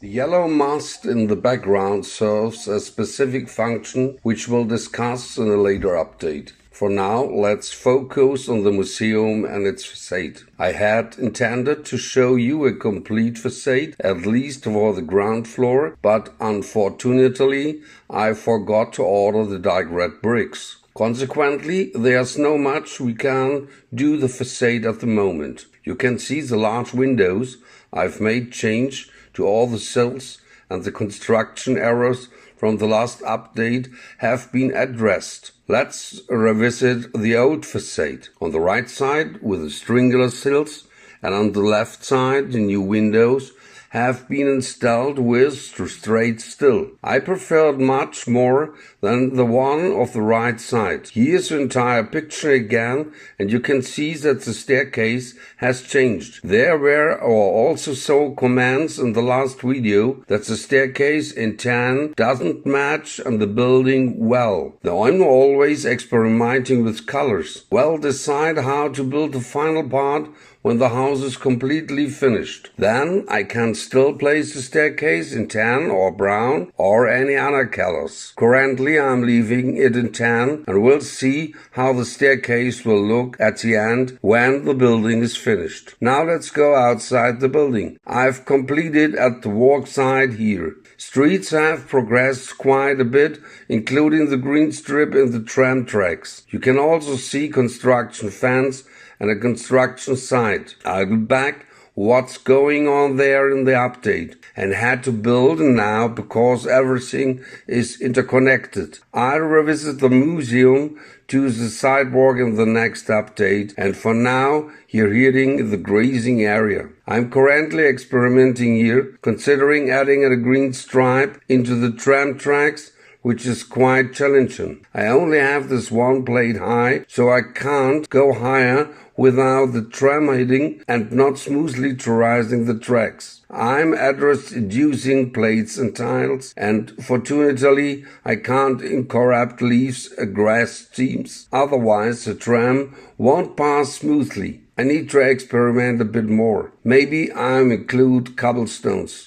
The yellow mast in the background serves a specific function which we'll discuss in a later update. For now, let's focus on the museum and its facade. I had intended to show you a complete facade, at least for the ground floor, but unfortunately I forgot to order the dark red bricks. Consequently, there's no much we can do the facade at the moment. You can see the large windows. I've made change to all the sills, and the construction errors from the last update have been addressed. Let's revisit the old facade. On the right side with the stringular sills, and on the left side the new windows have been installed with straight still. I preferred much more than the one of the right side. Here's the entire picture again, and you can see that the staircase has changed. There were also saw comments in the last video that the staircase in tan doesn't match and the building well. Though I'm always experimenting with colors. Well, decide how to build the final part when the house is completely finished. Then I can still place the staircase in tan or brown or any other colors. Currently I'm leaving it in tan, and we'll see how the staircase will look at the end when the building is finished. Now let's go outside the building. I've completed at the walk side here. Streets have progressed quite a bit, including the green strip in the tram tracks. You can also see construction fence and a construction site. I'll be back what's going on there in the update and had to build now because everything is interconnected. I'll revisit the museum to the sidewalk in the next update, and for now you're hearing the grazing area. I'm currently experimenting here, considering adding a green stripe into the tram tracks, which is quite challenging. I only have this one plate high, so I can't go higher without the tram hitting and not smoothly terrorizing the tracks. I'm address-inducing plates and tiles, and fortunately I can't incorrupt leaves or grass seams. Otherwise the tram won't pass smoothly. I need to experiment a bit more. Maybe I'll include cobblestones.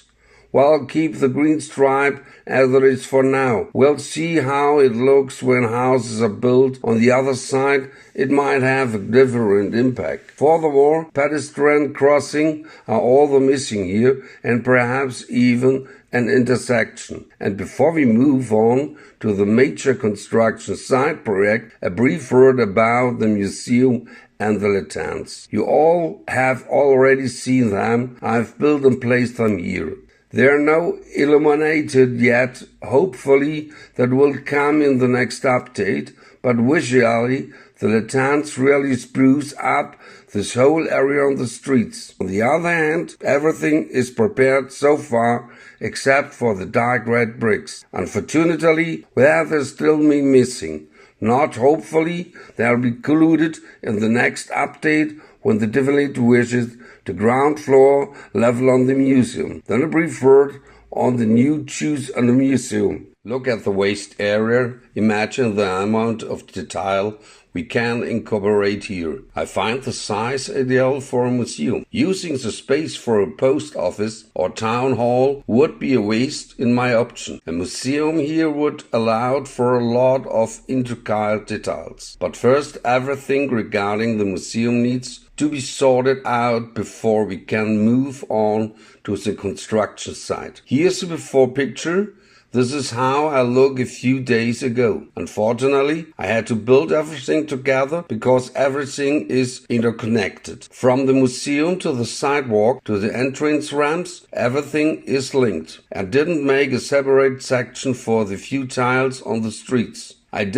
Well, keep the green stripe as it is for now. We'll see how it looks when houses are built on the other side. It might have a different impact. Furthermore, pedestrian crossing are also missing here, and perhaps even an intersection. And before we move on to the major construction site project, a brief word about the museum and the lanterns. You all have already seen them. I've built and placed them here. They're no illuminated yet, hopefully that will come in the next update, but visually the lanterns really spruce up this whole area on the streets. On the other hand, everything is prepared so far except for the dark red bricks. Unfortunately, where they still be missing. Not hopefully, they'll be included in the next update when the development wishes the ground floor level on the museum. Then a brief word on the new choose on the museum. Look at the waste area. Imagine the amount of detail we can incorporate here. I find the size ideal for a museum. Using the space for a post office or town hall would be a waste in my option. A museum here would allow for a lot of intricate details. But first, everything regarding the museum needs to be sorted out before we can move on to the construction site. Here's the before picture. This is how I look a few days ago. Unfortunately, I had to build everything together because everything is interconnected. From the museum to the sidewalk to the entrance ramps, everything is linked. I didn't make a separate section for the few tiles on the streets. And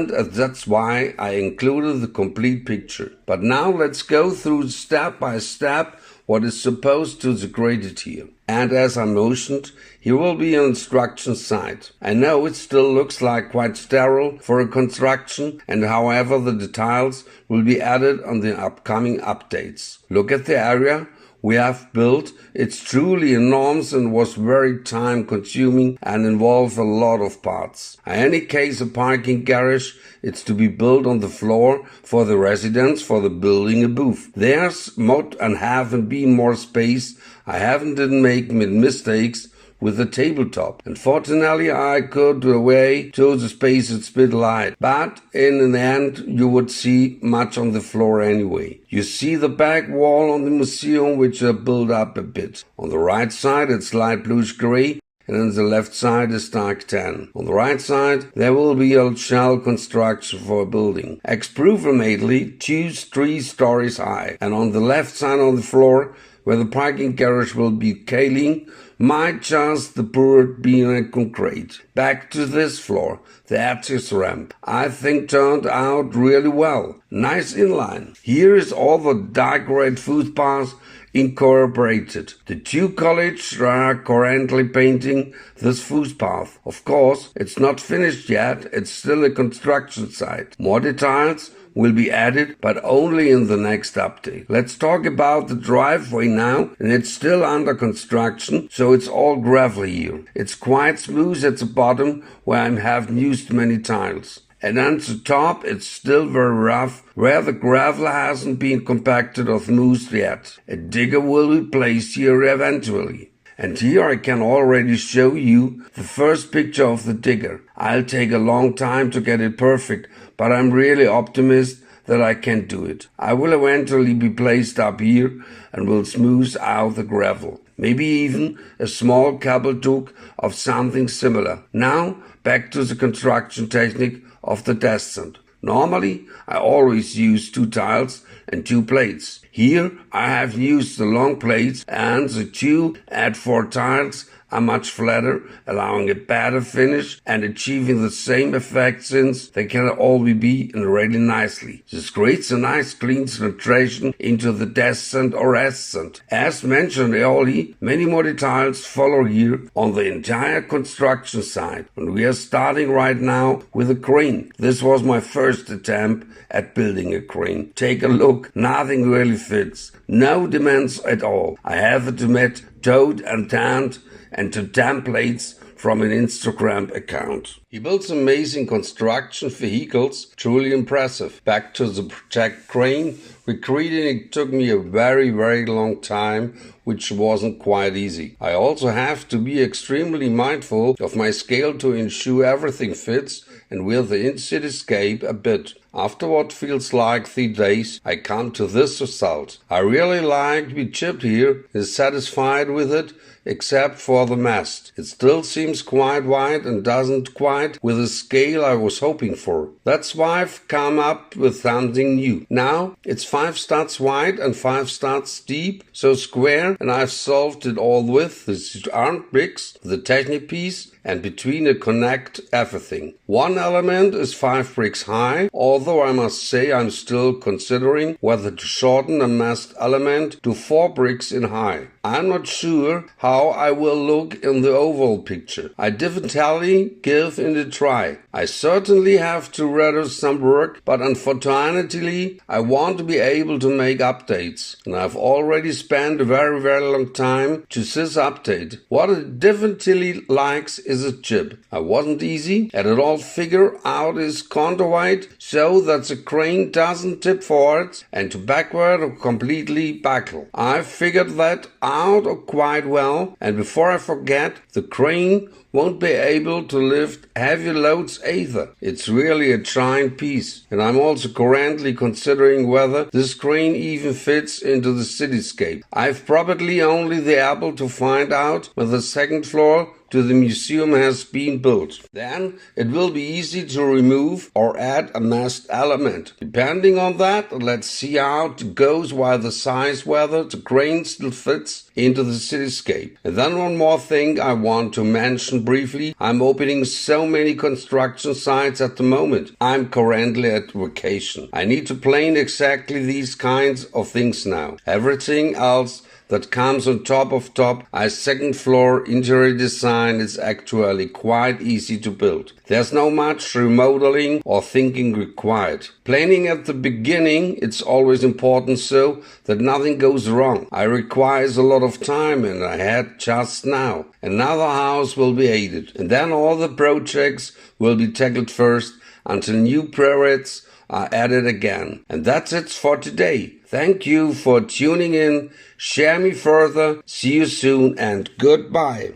that's why I included the complete picture. But now let's go through step by step what is supposed to be created here. And as I mentioned, here will be an instruction site. I know it still looks like quite sterile for a construction, and however the details will be added on the upcoming updates. Look at the area we have built. It's truly enormous and was very time consuming and involved a lot of parts. In any case, a parking garage, it's to be built on the floor for the residents for the building above. There's mod and haven't been more space. I didn't make mistakes with the tabletop. Unfortunately, I could away to the space it's bit light, but in the end you would see much on the floor anyway. You see the back wall on the museum which are built up a bit. On the right side it's light bluish gray, and on the left side is dark tan. On the right side there will be a shell construction for a building. Approximately 2-3 stories high, and on the left side on the floor where the parking garage will be kaolin, might just the board being a concrete. Back to this floor, the access ramp, I think turned out really well. Nice inline. Here is all the dark red footpaths incorporated. The 2 colleges are currently painting this footpath. Of course, it's not finished yet, it's still a construction site. More details will be added, but only in the next update. Let's talk about the driveway now, and it's still under construction, so it's all gravel here. It's quite smooth at the bottom, where I haven't used many tiles. And on the top, it's still very rough, where the gravel hasn't been compacted or smoothed yet. A digger will be placed here eventually. And here I can already show you the first picture of the digger. I'll take a long time to get it perfect, but I'm really optimistic that I can do it. I will eventually be placed up here and will smooth out the gravel. Maybe even a small cable took of something similar. Now, back to the construction technique of the descent. Normally, I always use 2 tiles and 2 plates. Here, I have used the long plates, and the 2 at 4 tiles are much flatter, allowing a better finish and achieving the same effect since they can always be really nicely. This creates a nice clean penetration into the descent or ascent. As mentioned earlier, many more details follow here on the entire construction site, and we are starting right now with a crane. This was my first attempt at building a crane. Take a look, nothing really fits, no demands at all. I have it met, towed and tanned, and to templates from an Instagram account. He builds amazing construction vehicles, truly impressive. Back to the project crane, recreating it took me a very long time, which wasn't quite easy. I also have to be extremely mindful of my scale to ensure everything fits and with the cityscape a bit. After what feels like 3 days, I come to this result. I really like to be chipped here, is satisfied with it, except for the mast. It still seems quite wide and doesn't quite with the scale I was hoping for. That's why I've come up with something new. Now it's 5 studs wide and 5 studs deep, so square, and I've solved it all with the armed bricks, the technique piece, and between it connect everything. One element is 5 bricks high, although I must say I'm still considering whether to shorten the mast element to 4 bricks in high. I'm not sure how I will look in the overall picture. I definitely give it a try. I certainly have to reduce some work, but unfortunately I want to be able to make updates, and I've already spent a very long time to this update. What it definitely likes is a chip. I wasn't easy at it all figure out is contour wide so that the crane doesn't tip forward and to backward or completely buckle. I figured that out quite well, and before I forget, the crane won't be able to lift heavy loads either. It's really a giant piece, and I'm also currently considering whether this crane even fits into the cityscape. I've probably only the able to find out when the second floor to the museum has been built. Then it will be easy to remove or add a mast element. Depending on that, let's see how it goes while the size whether the crane still fits into the cityscape. And then one more thing I want to mention briefly. I'm opening so many construction sites at the moment. I'm currently at vacation. I need to plan exactly these kinds of things now. Everything else that comes on top of top. A second floor interior design is actually quite easy to build. There's no much remodeling or thinking required. Planning at the beginning, it's always important so that nothing goes wrong. It requires a lot of time and I had just now. Another house will be added and then all the projects will be tackled first until new projects are added again. And that's it for today. Thank you for tuning in. Share me further. See you soon and goodbye.